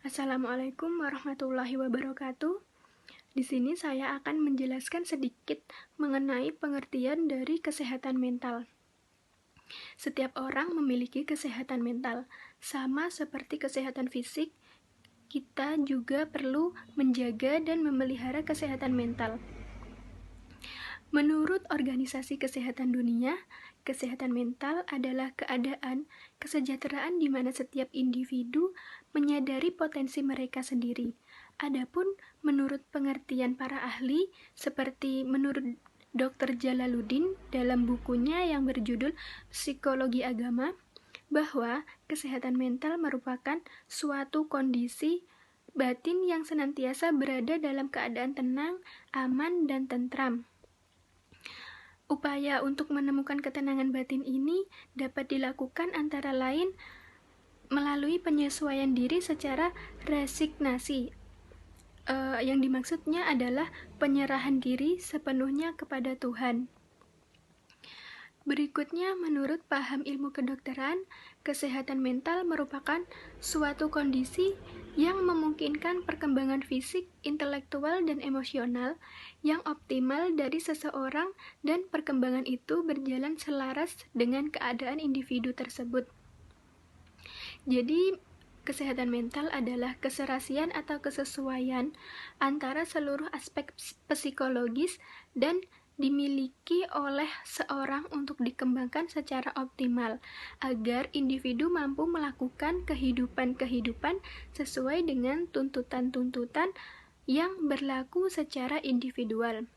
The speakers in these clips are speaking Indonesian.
Assalamualaikum warahmatullahi wabarakatuh. Di sini saya akan menjelaskan sedikit mengenai pengertian dari kesehatan mental. Setiap orang memiliki kesehatan mental, sama seperti kesehatan fisik. Kita juga perlu menjaga dan memelihara kesehatan mental. Menurut Organisasi Kesehatan Dunia, kesehatan mental adalah keadaan kesejahteraan di mana setiap individu menyadari potensi mereka sendiri. Adapun menurut pengertian para ahli, seperti menurut Dr. Jalaluddin dalam bukunya yang berjudul Psikologi Agama, bahwa kesehatan mental merupakan suatu kondisi batin yang senantiasa berada dalam keadaan tenang, aman, dan tentram. Upaya untuk menemukan ketenangan batin ini dapat dilakukan antara lain melalui penyesuaian diri secara resignasi. Yang dimaksudnya adalah penyerahan diri sepenuhnya kepada Tuhan. Berikutnya, menurut paham ilmu kedokteran, kesehatan mental merupakan suatu kondisi yang memungkinkan perkembangan fisik, intelektual, dan emosional yang optimal dari seseorang, dan perkembangan itu berjalan selaras dengan keadaan individu tersebut. Jadi, kesehatan mental adalah keserasian atau kesesuaian antara seluruh aspek psikologis dan dimiliki oleh seorang untuk dikembangkan secara optimal agar individu mampu melakukan kehidupan sesuai dengan tuntutan-tuntutan yang berlaku secara individual.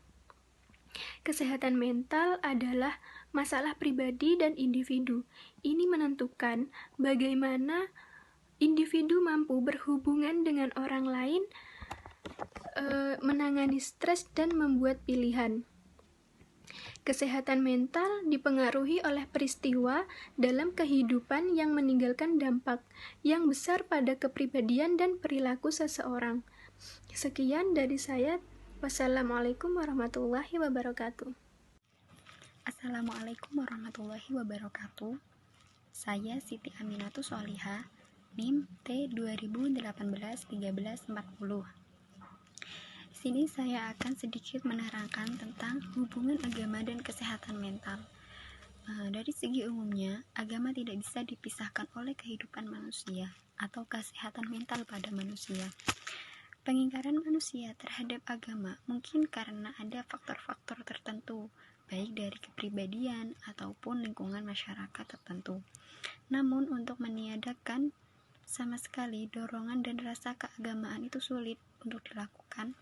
Kesehatan mental adalah masalah pribadi dan individu. Ini menentukan bagaimana individu mampu berhubungan dengan orang lain, menangani stres, dan membuat pilihan. Kesehatan mental dipengaruhi oleh peristiwa dalam kehidupan yang meninggalkan dampak yang besar pada kepribadian dan perilaku seseorang. Sekian dari saya. Wassalamualaikum warahmatullahi wabarakatuh. Assalamualaikum warahmatullahi wabarakatuh. Saya Siti Aminatus Sholihah, NIM T20181340. Di sini saya akan sedikit menerangkan tentang hubungan agama dan kesehatan mental. Dari segi umumnya, agama tidak bisa dipisahkan oleh kehidupan manusia atau kesehatan mental pada manusia. Pengingkaran manusia terhadap agama mungkin karena ada faktor-faktor tertentu, baik dari kepribadian ataupun lingkungan masyarakat tertentu. Namun untuk meniadakan sama sekali dorongan dan rasa keagamaan itu sulit untuk dilakukan.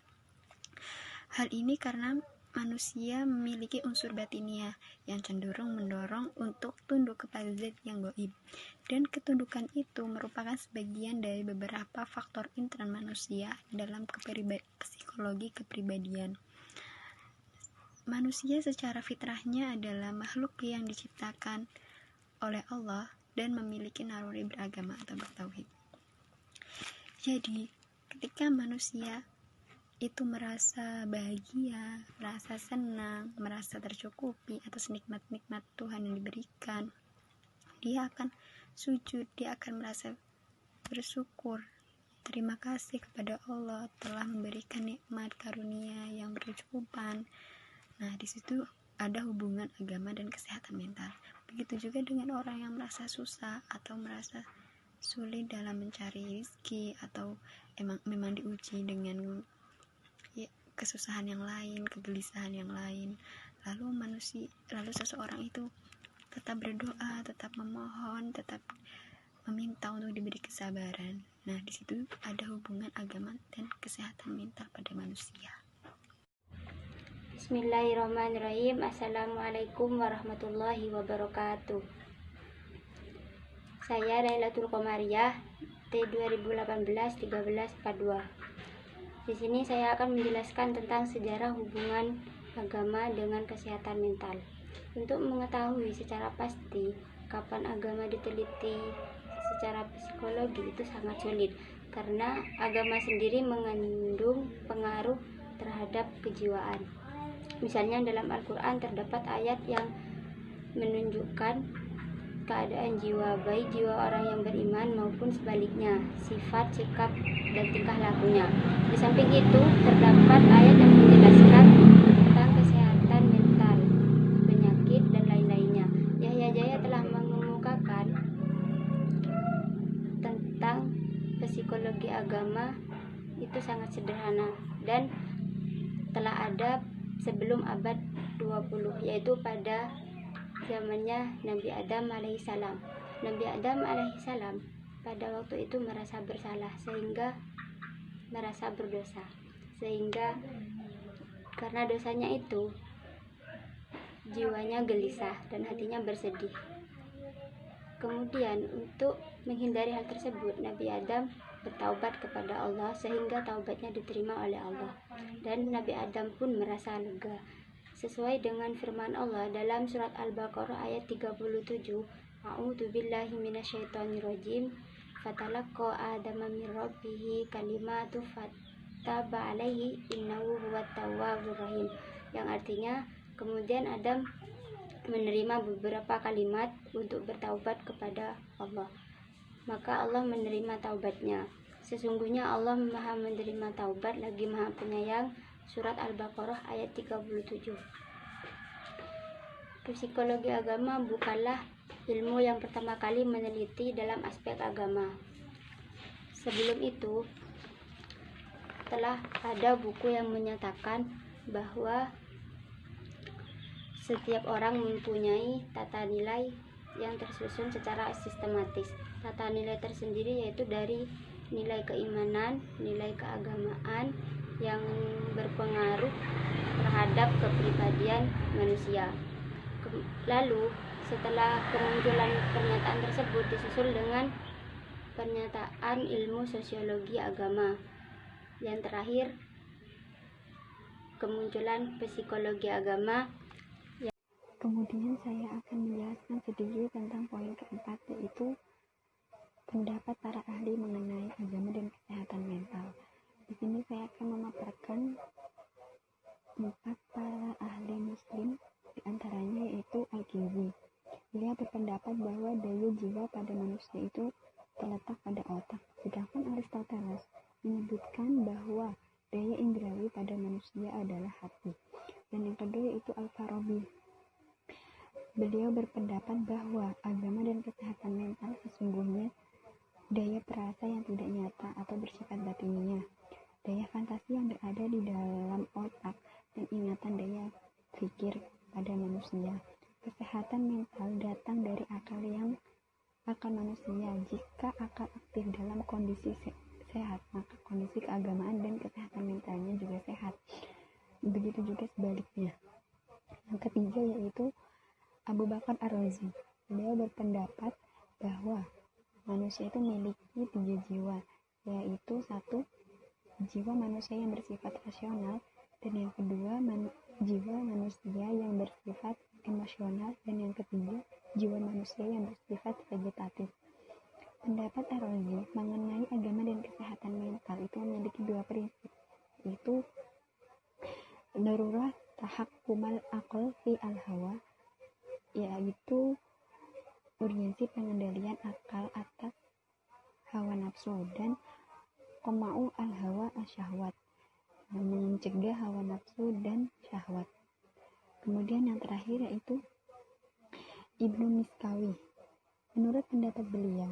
Hal ini karena manusia memiliki unsur batiniah yang cenderung mendorong untuk tunduk kepada zat yang gaib, dan ketundukan itu merupakan sebagian dari beberapa faktor internal manusia dalam psikologi kepribadian. Manusia secara fitrahnya adalah makhluk yang diciptakan oleh Allah dan memiliki naluri beragama atau bertauhid. Jadi, ketika manusia itu merasa bahagia, merasa senang, merasa tercukupi atas nikmat-nikmat Tuhan yang diberikan, dia akan sujud, dia akan merasa bersyukur, terima kasih kepada Allah telah memberikan nikmat karunia yang berkecukupan. Nah, di situ ada hubungan agama dan kesehatan mental. Begitu juga dengan orang yang merasa susah atau merasa sulit dalam mencari rezeki atau memang diuji dengan kesusahan yang lain, kegelisahan yang lain. Lalu seseorang itu tetap berdoa, tetap memohon, tetap meminta untuk diberi kesabaran. Nah, di situ ada hubungan agama dan kesehatan mental pada manusia. Bismillahirrahmanirrahim. Assalamualaikum warahmatullahi wabarakatuh. Saya Lailatul Qomariyah, T20181342. Di sini saya akan menjelaskan tentang sejarah hubungan agama dengan kesehatan mental. Untuk mengetahui secara pasti kapan agama diteliti secara psikologi itu sangat sulit, karena agama sendiri mengandung pengaruh terhadap kejiwaan. Misalnya dalam Al-Quran terdapat ayat yang menunjukkan keadaan jiwa, baik jiwa orang yang beriman maupun sebaliknya, sifat, sikap, dan tingkah lakunya. Di samping itu, terdapat ayat yang menjelaskan tentang kesehatan mental, penyakit, dan lain-lainnya. Yahya Jaya telah mengemukakan tentang psikologi agama itu sangat sederhana dan telah ada sebelum abad 20, yaitu pada zamannya Nabi Adam alaihissalam. Nabi Adam alaihissalam pada waktu itu merasa bersalah sehingga merasa berdosa, sehingga karena dosanya itu jiwanya gelisah dan hatinya bersedih. Kemudian untuk menghindari hal tersebut, Nabi Adam bertaubat kepada Allah sehingga taubatnya diterima oleh Allah, dan Nabi Adam pun merasa lega. Sesuai dengan firman Allah dalam surat Al-Baqarah ayat 37, A'udzu billahi minasyaitonir rajim. Fatalaqqa Adama min rabbih kalimatu fataba alaihi innahu huwat tawwabur rahim. Yang artinya kemudian Adam menerima beberapa kalimat untuk bertaubat kepada Allah. Maka Allah menerima taubatnya. Sesungguhnya Allah Maha menerima taubat lagi Maha Penyayang. Surat Al-Baqarah ayat 37. Psikologi agama bukanlah ilmu yang pertama kali meneliti dalam aspek agama. Sebelum itu, telah ada buku yang menyatakan bahwa setiap orang mempunyai tata nilai yang tersusun secara sistematis. Tata nilai tersendiri yaitu dari nilai keimanan, nilai keagamaan yang berpengaruh terhadap kepribadian manusia. Lalu setelah kemunculan pernyataan tersebut disusul dengan pernyataan ilmu sosiologi agama. Yang terakhir, kemunculan psikologi agama. Kemudian saya akan menjelaskan sedikit tentang poin keempat, yaitu pendapat para ahli mengenai agama dan kesehatan mental. Di sini saya akan memaparkan 4 para ahli muslim, diantaranya yaitu Al-Kindi. Beliau berpendapat bahwa daya jiwa pada manusia itu terletak pada otak, sedangkan Aristoteles menyebutkan bahwa daya indrawi pada manusia adalah hati. Dan yang kedua yaitu Al-Farabi. Beliau berpendapat bahwa agama dan kesehatan mental sesungguhnya daya perasa yang tidak nyata atau bersifat batiniah, daya fantasi yang berada di dalam otak, dan ingatan daya pikir pada manusia. Kesehatan mental datang dari akal manusia. Jika akal aktif dalam kondisi sehat, maka kondisi keagamaan dan kesehatan mentalnya juga sehat. Begitu juga sebaliknya. Yang ketiga yaitu Abu Bakar Ar-Razi. Beliau berpendapat bahwa manusia itu memiliki 3 jiwa, yaitu 1. Jiwa manusia yang bersifat rasional, dan yang kedua jiwa manusia yang bersifat emosional, dan yang ketiga jiwa manusia yang bersifat vegetatif. Pendapat Ar-Razi mengenai agama dan kesehatan mental itu memiliki 2 prinsip, yaitu darurah tahakkumal aql fi al-hawa, yaitu urgensi pengendalian akal atas hawa nafsu, dan qama'u al-hawa asyahwat, mencegah hawa nafsu dan syahwat. Kemudian yang terakhir yaitu Ibnu Miskawi. Menurut pendapat beliau,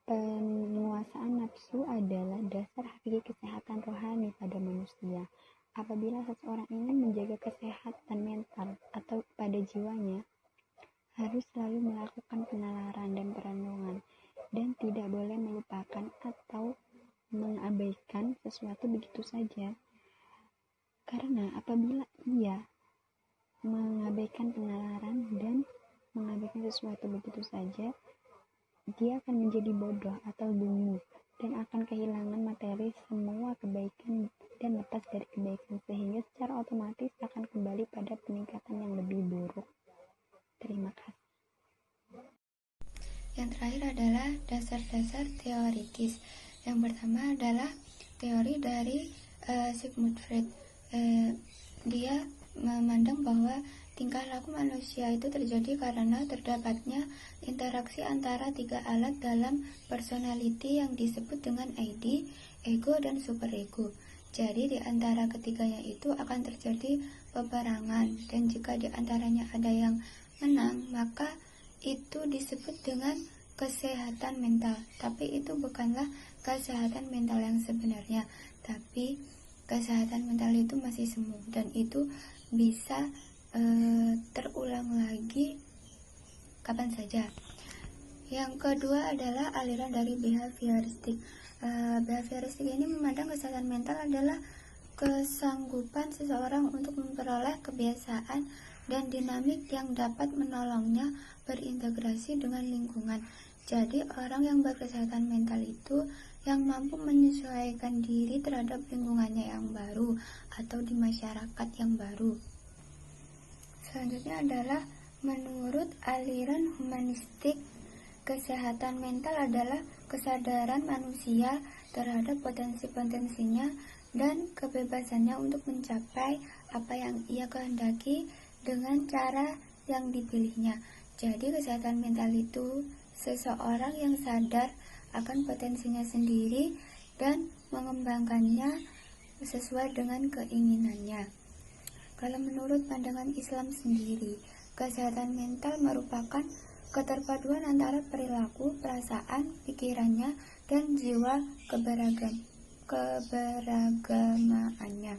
penguasaan nafsu adalah dasar hakiki kesehatan rohani pada manusia. Apabila seseorang ingin menjaga kesehatan mental atau pada jiwanya, harus selalu melakukan penalaran dan perenungan, dan tidak boleh melupakan atau mengabaikan sesuatu begitu saja. Karena apabila ia mengabaikan penalaran dan mengabaikan sesuatu begitu saja, dia akan menjadi bodoh atau dungu dan akan kehilangan materi semua kebaikan dan lepas dari kebaikan, sehingga secara otomatis akan kembali pada peningkatan yang lebih buruk. Terima kasih. Yang terakhir adalah dasar-dasar teoritis. Yang pertama adalah teori dari Sigmund Freud. Dia memandang bahwa tingkah laku manusia itu terjadi karena terdapatnya interaksi antara tiga alat dalam personality yang disebut dengan ID, ego, dan superego. Jadi di antara ketiganya itu akan terjadi peperangan, dan jika di antaranya ada yang menang, maka itu disebut dengan kesehatan mental. Tapi itu bukanlah kesehatan mental yang sebenarnya, tapi kesehatan mental itu masih semu, dan itu bisa terulang lagi kapan saja. Yang kedua adalah aliran dari behavioristik. Behavioristik ini memandang kesehatan mental adalah kesanggupan seseorang untuk memperoleh kebiasaan dan dinamik yang dapat menolongnya berintegrasi dengan lingkungan. Jadi orang yang berkesehatan mental itu yang mampu menyesuaikan diri terhadap lingkungannya yang baru atau di masyarakat yang baru. Selanjutnya adalah menurut aliran humanistik, kesehatan mental adalah kesadaran manusia terhadap potensi-potensinya dan kebebasannya untuk mencapai apa yang ia kehendaki dengan cara yang dipilihnya. Jadi kesehatan mental itu seseorang yang sadar akan potensinya sendiri dan mengembangkannya sesuai dengan keinginannya. Kalau menurut pandangan Islam sendiri, kesehatan mental merupakan keterpaduan antara perilaku, perasaan, pikirannya, dan jiwa keberagamaannya.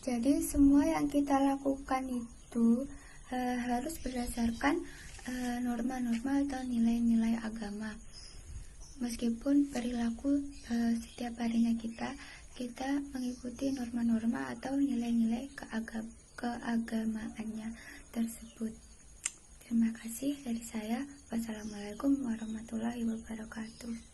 Jadi semua yang kita lakukan itu harus berdasarkan norma-norma atau nilai-nilai agama. Meskipun perilaku setiap harinya kita mengikuti norma-norma atau nilai-nilai keagamaannya tersebut. Terima kasih dari saya. Wassalamualaikum warahmatullahi wabarakatuh.